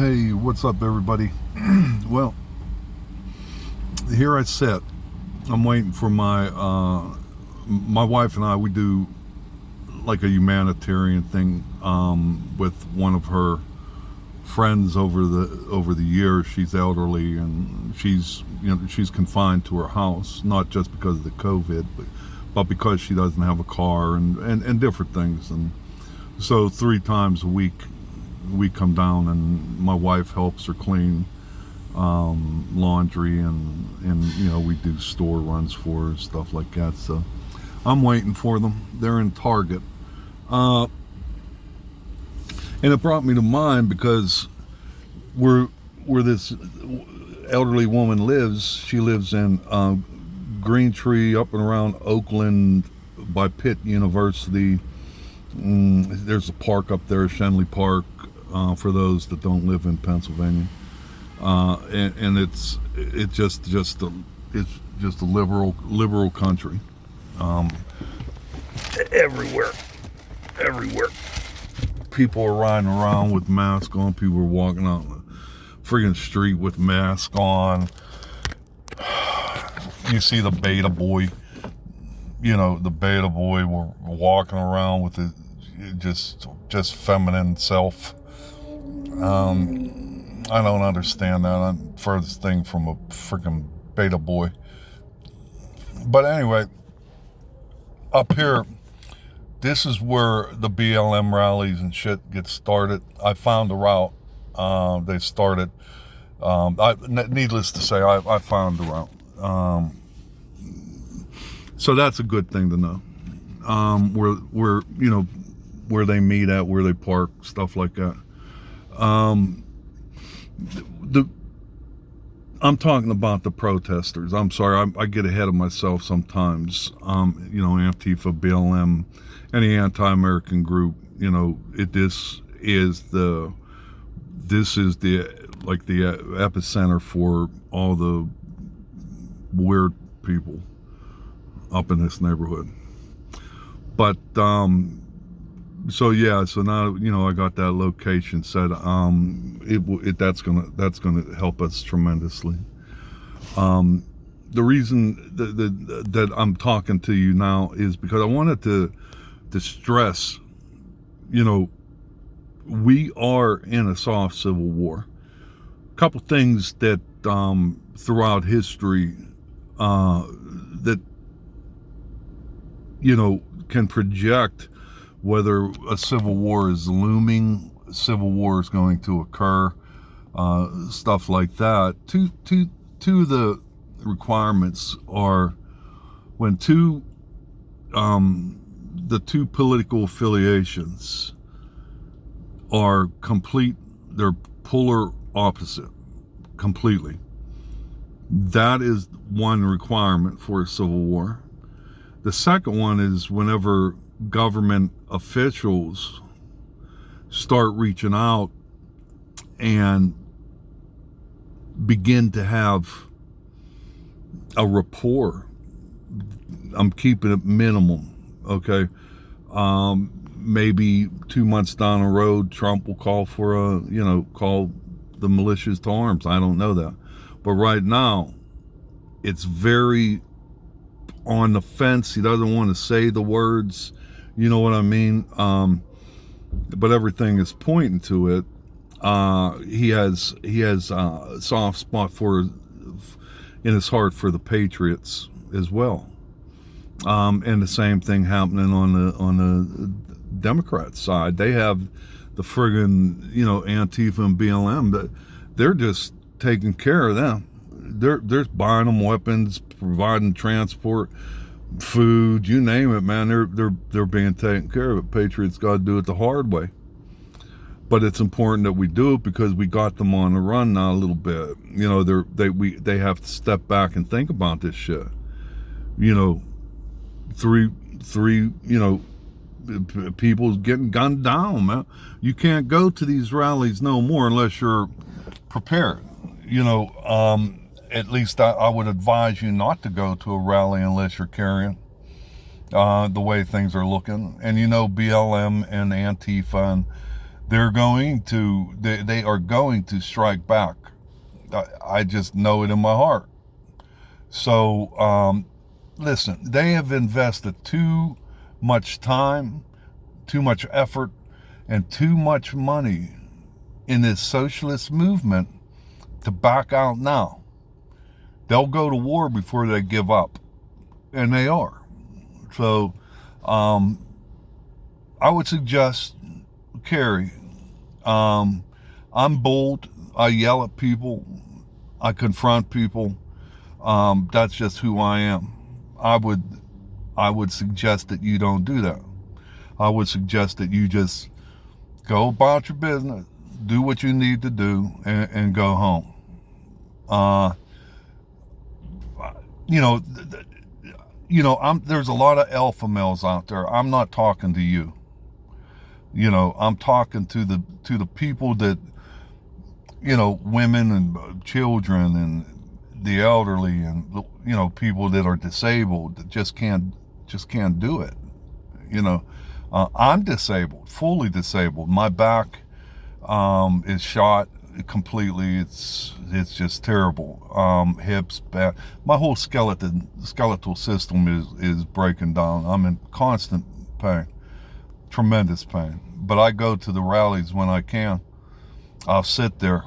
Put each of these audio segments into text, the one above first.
Hey, what's up, everybody? Well, here I sit. I'm waiting for my wife and I. We do like a humanitarian thing with one of her friends over the years. She's elderly and she's confined to her house, not just because of the COVID, but because she doesn't have a car and different things. And so 3 times a week we come down and my wife helps her clean laundry and we do store runs for her, stuff like that. So I'm waiting for them. They're in Target, and it brought me to mind because where this elderly woman lives, she lives in Green Tree, up and around Oakland by Pitt University. There's a park up there, Shenley Park, for those that don't live in Pennsylvania, and it's just a liberal country. Everywhere people are riding around with masks on. People are walking out the friggin' street with masks on. You see the beta boy, the beta boy walking around with the just feminine self. I don't understand that. I'm furthest thing from a freaking beta boy. But anyway, up here, this is where the BLM rallies and shit get started. I found a route. They started. Needless to say, I found the route. So that's a good thing to know. Where they meet at, where they park, stuff like that. I'm talking about the protesters. I'm sorry, I get ahead of myself sometimes. Antifa, BLM, any anti-American group. This is the epicenter for all the weird people up in this neighborhood. But so now I got that location set. That's gonna help us tremendously. The reason that I'm talking to you now is because I wanted to stress, we are in a soft civil war. A couple things that throughout history that can project whether a civil war is looming, a civil war is going to occur, stuff like that. Two of the requirements are when the two political affiliations are complete, they're polar opposite, completely. That is one requirement for a civil war. The second one is whenever government officials start reaching out and begin to have a rapport. I'm keeping it minimum, okay? Maybe 2 months down the road, Trump will call for call the militias to arms. I don't know that. But right now, it's very on the fence. He doesn't want to say the words, you know what I mean? But everything is pointing to it. He has a soft spot in his heart for the Patriots as well. And the same thing happening on the Democrat side. They have the friggin' Antifa and BLM, that they're just taking care of them. They're buying them weapons, providing transport, food, you name it, man. They're being taken care of. Patriots got to do it the hard way. But it's important that we do it because we got them on the run now a little bit. They have to step back and think about this shit. Three people getting gunned down, man. You can't go to these rallies no more unless you're prepared. At least I would advise you not to go to a rally unless you're carrying the way things are looking. And BLM and Antifa, and they are going to strike back. I just know it in my heart. So, listen, they have invested too much time, too much effort, and too much money in this socialist movement to back out now. They'll go to war before they give up, and they are. So, I would suggest, Carrie, I'm bold. I yell at people. I confront people. That's just who I am. I would suggest that you don't do that. I would suggest that you just go about your business, do what you need to do, and go home. There's a lot of alpha males out there. I'm not talking to you. I'm talking to the people that, women and children and the elderly and, people that are disabled that just can't do it. I'm disabled, fully disabled. My back is shot completely. It's just terrible. Hips, back, my whole skeletal system is breaking down. I'm in constant pain, tremendous pain. But I go to the rallies when I can. I'll sit there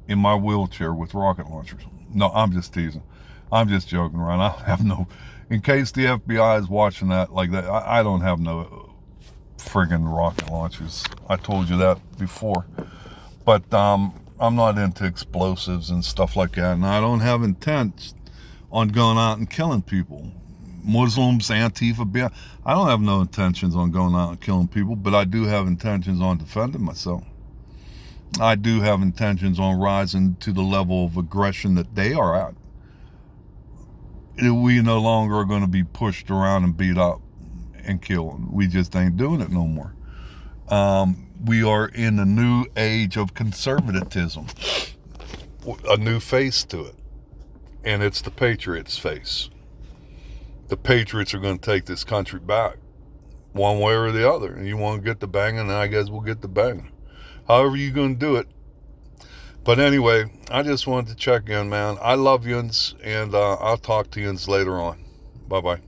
in my wheelchair with rocket launchers. No, I'm just teasing. I'm just joking around. I have no, in case the FBI is watching that like that, I don't have no friggin' rocket launchers. I told you that before. But I'm not into explosives and stuff like that, and I don't have intent on going out and killing people. Muslims, Antifa, I don't have no intentions on going out and killing people, but I do have intentions on defending myself. I do have intentions on rising to the level of aggression that they are at. We no longer are going to be pushed around and beat up and killed. We just ain't doing it no more. We are in a new age of conservatism, a new face to it, and it's the Patriots' face. The Patriots are going to take this country back one way or the other. And you want to get the banging, and I guess we'll get the banging. However you're going to do it. But anyway, I just wanted to check in, man. I love yous, and I'll talk to yous later on. Bye-bye.